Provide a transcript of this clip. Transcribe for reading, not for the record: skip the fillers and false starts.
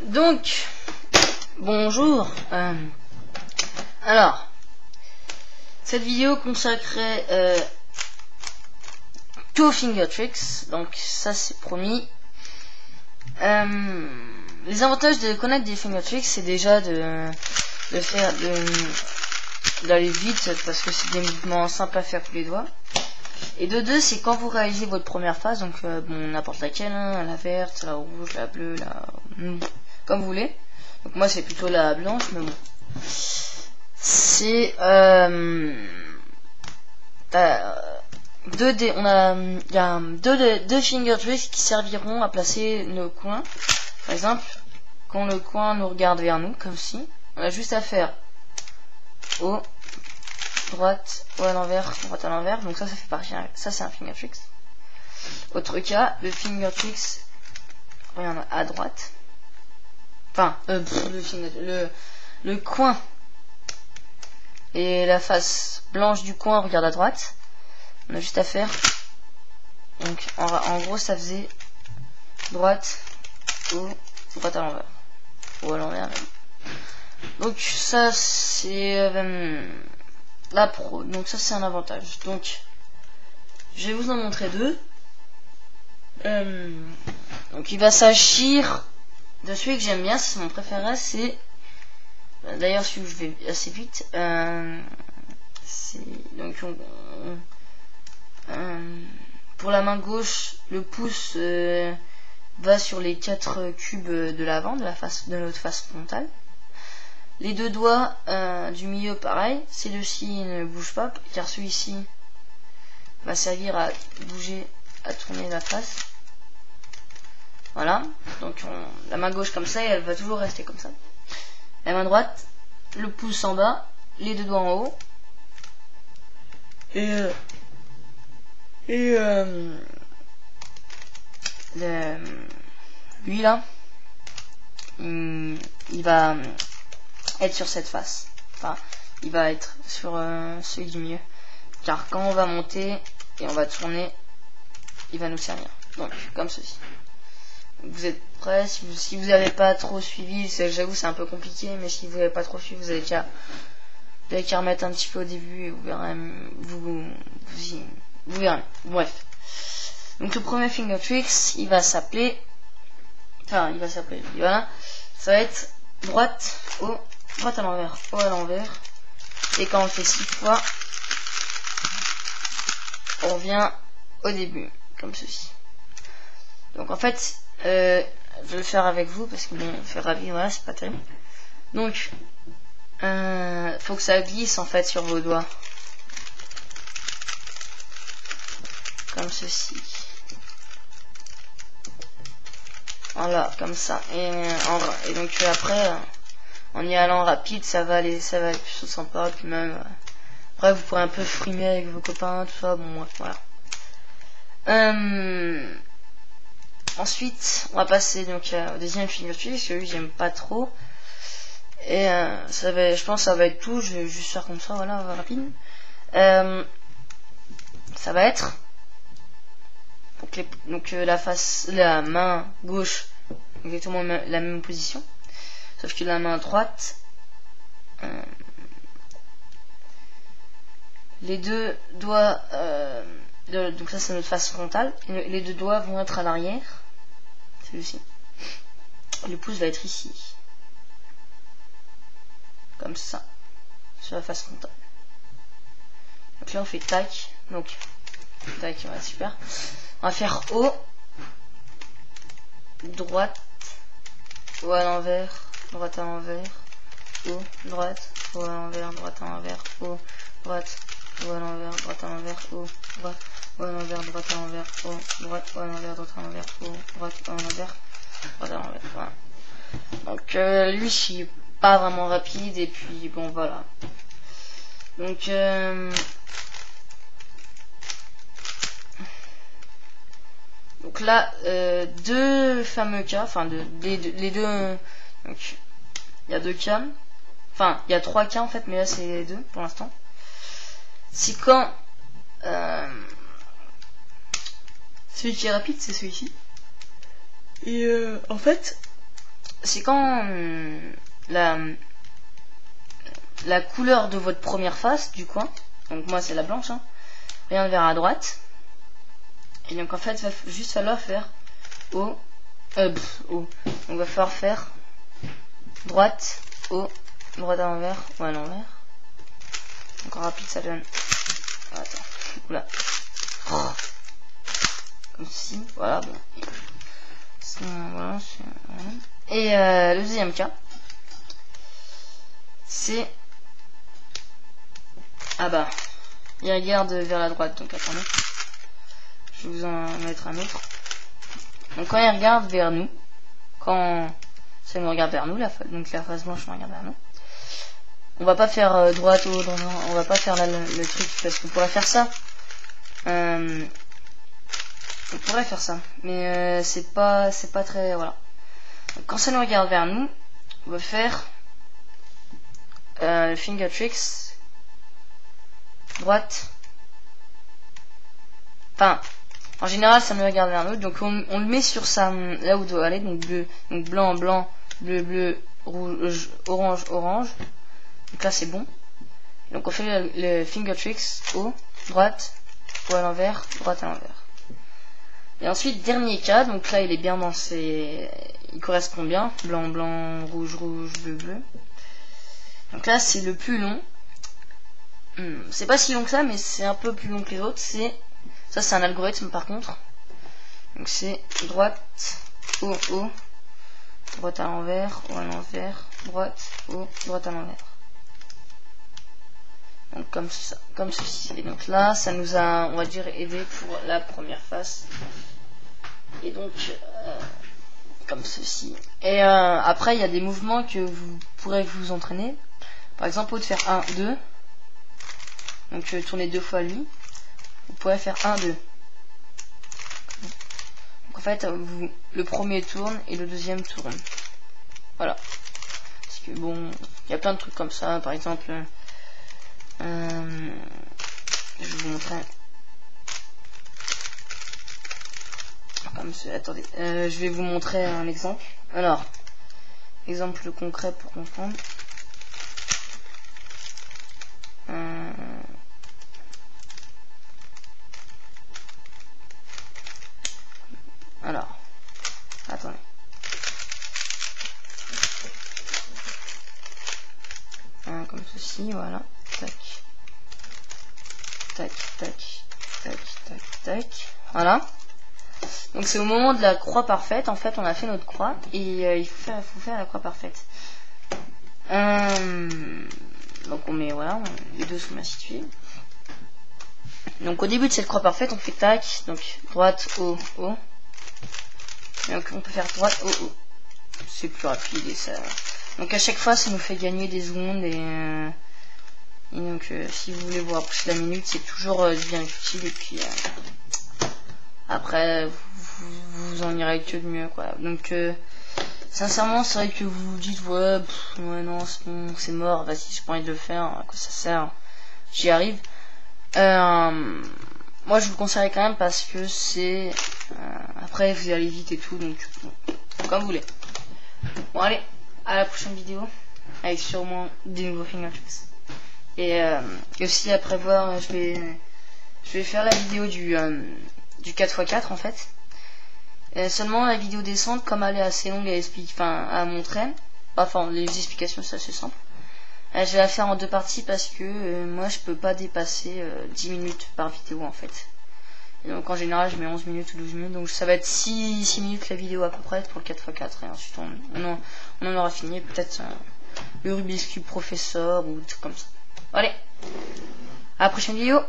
Donc, bonjour. Alors, cette vidéo consacrée aux finger tricks, donc ça c'est promis. Les avantages de connaître des finger tricks, c'est déjà d'aller vite parce que c'est des mouvements simples à faire tous les doigts. Et de deux, c'est quand vous réalisez votre première phase, donc bon, n'importe laquelle, hein, la verte, la rouge, la bleue, comme vous voulez. Donc moi c'est plutôt la blanche, mais bon. C'est il y a deux finger tricks qui serviront à placer nos coins. Par exemple, quand le coin nous regarde vers nous, comme si, on a juste à faire haut, droite, ou à l'envers, droite à l'envers. Donc ça fait partie, ça c'est un finger tricks. Autre cas, le finger tricks, regarde à droite. Enfin, le coin et la face blanche du coin regarde à droite. On a juste à faire. Donc en gros ça faisait droite ou droite à l'envers. Ou à l'envers même. Donc ça c'est la pro. Donc ça c'est un avantage. Donc je vais vous en montrer deux. Donc il va s'agir de celui que j'aime bien, c'est mon préféré, c'est d'ailleurs celui que je vais assez vite. Donc pour la main gauche, le pouce va sur les 4 cubes de l'avant, de notre face frontale. Les deux doigts du milieu, pareil. Celui-ci ne bouge pas, car celui-ci va servir à bouger, à tourner la face. Voilà. Donc la main gauche comme ça, et elle va toujours rester comme ça. La main droite, le pouce en bas, les deux doigts en haut. Lui là, il va être sur cette face. Enfin, il va être sur celui du milieu. Car quand on va monter et on va tourner, il va nous servir. Donc, comme ceci. Vous êtes prêts? Si vous n'avez pas trop suivi, j'avoue c'est un peu compliqué, mais si vous n'avez pas trop suivi, vous avez qu'à remettre un petit peu au début et vous verrez, vous verrez. Bref. Donc le premier finger tricks, il va s'appeler, voilà, ça va être droite à l'envers, haut à l'envers. Et quand on fait 6 fois, on revient au début, comme ceci. Donc en fait, je vais le faire avec vous parce que bon, faire rapide, voilà, c'est pas terrible. Donc, faut que ça glisse en fait sur vos doigts, comme ceci. Voilà, comme ça. Et donc après, en y allant rapide, ça va être plutôt sympa. Puis même, après, vous pourrez un peu frimer avec vos copains, tout ça. Bon, voilà. Ensuite, on va passer donc au deuxième finger trick, parce que lui j'aime pas trop. Et je pense que ça va être tout. Je vais juste faire comme ça, voilà, rapide. Ça va être donc la main gauche, exactement la même position, sauf que la main droite, les deux doigts, donc ça c'est notre face frontale, et les deux doigts vont être à l'arrière. Celui-ci. Le pouce va être ici. Comme ça. Sur la face frontale. Donc là on fait tac. Donc tac, voilà, super. On va faire haut, droite, haut à l'envers, droite à l'envers, haut, droite, haut à l'envers, droite à l'envers, haut, droite, haut à l'envers, droite à l'envers, haut, droite, haut à l'envers, droite à l'envers, haut, droite, haut à l'envers, droite à l'envers, haut, droite, haut à l'envers, droite à l'envers. Voilà. Donc lui, je suis pas vraiment rapide, et puis bon, voilà. Donc là, deux fameux cas, enfin les deux, donc il y a 2 cas, enfin il y a 3 cas en fait, mais là c'est les 2 pour l'instant. C'est quand celui qui est rapide, c'est celui-ci. Et en fait, c'est quand la couleur de votre première face du coin, donc moi c'est la blanche, hein, oriente vers à droite. Et donc en fait, il va juste falloir faire haut, haut. On va falloir faire droite, haut, droite à l'envers ou à l'envers. Encore rapide, ça donne. Attends, oula. Comme ceci, voilà. Bon. Voilà, voilà. Et le deuxième cas, c'est ah bah, il regarde vers la droite, donc attendez. Je vais vous en mettre un autre. Donc quand il regarde vers nous, quand ça nous regarde vers nous, donc la face blanche nous regarde vers nous, on va pas faire droite ou on va pas faire là, le truc parce qu'on pourrait faire ça. On pourrait faire ça, mais c'est pas très voilà. Donc, quand ça nous regarde vers nous, on va faire finger tricks droite. Enfin, en général, ça nous regarde vers nous, donc on le met sur ça, là où il doit aller, donc bleu, donc blanc, blanc, bleu, bleu, rouge, orange, orange. Donc là, c'est bon. Donc on fait le finger tricks haut, droite, ou à l'envers, droite à l'envers. Et ensuite, dernier cas, donc là, il est bien dans ses... Il correspond bien, blanc, blanc, rouge, rouge, bleu, bleu. Donc là, c'est le plus long. C'est pas si long que ça, mais c'est un peu plus long que les autres. Ça, c'est un algorithme par contre. Donc c'est droite, haut, haut, droite à l'envers, haut à l'envers, droite, haut, droite à l'envers. Donc comme ça, comme ceci. Et donc là, ça nous a, on va dire, aidé pour la première face. Et donc, comme ceci. Et après, il y a des mouvements que vous pourrez vous entraîner. Par exemple, au lieu de faire 1, 2, donc tourner 2 fois lui, vous pourrez faire 1, 2. Donc en fait, le premier tourne et le deuxième tourne. Voilà. Parce que bon, il y a plein de trucs comme ça. Par exemple, je vais vous montrer. Comme ça, attendez, je vais vous montrer un exemple. Alors, exemple concret pour comprendre. Alors, attendez. Comme ceci, voilà. Tac. Tac, tac, tac, tac, tac. Voilà. Donc c'est au moment de la croix parfaite, en fait on a fait notre croix et il faut faire la croix parfaite. Donc on met, voilà, les deux sont bien situés. Donc au début de cette croix parfaite on fait tac, donc droite, haut, haut. Donc on peut faire droite, haut, haut. C'est plus rapide et ça... Donc à chaque fois ça nous fait gagner des secondes et donc si vous voulez voir plus la minute c'est toujours bien utile et puis... après, vous en irez que de mieux, quoi. Donc, sincèrement, c'est vrai que vous vous dites, ouais, ouais, non, c'est bon, c'est mort, vas-y, j'ai pas envie de le faire, à quoi ça sert, j'y arrive. Moi, je vous le conseille quand même parce que c'est... après, vous allez vite et tout, donc, bon, comme vous voulez. Bon, allez, à la prochaine vidéo, avec sûrement des nouveaux finger tricks. Et aussi, à prévoir, je vais faire la vidéo du 4x4 en fait. Seulement la vidéo descente, comme elle est assez longue à montrer, enfin les explications c'est assez simple, je vais la faire en 2 parties parce que moi je peux pas dépasser 10 minutes par vidéo en fait. Et donc en général je mets 11 minutes ou 12 minutes, donc ça va être 6 minutes la vidéo à peu près pour le 4x4 et ensuite on en aura fini, peut-être le Rubik's Cube professeur ou tout comme ça. Allez, à la prochaine vidéo.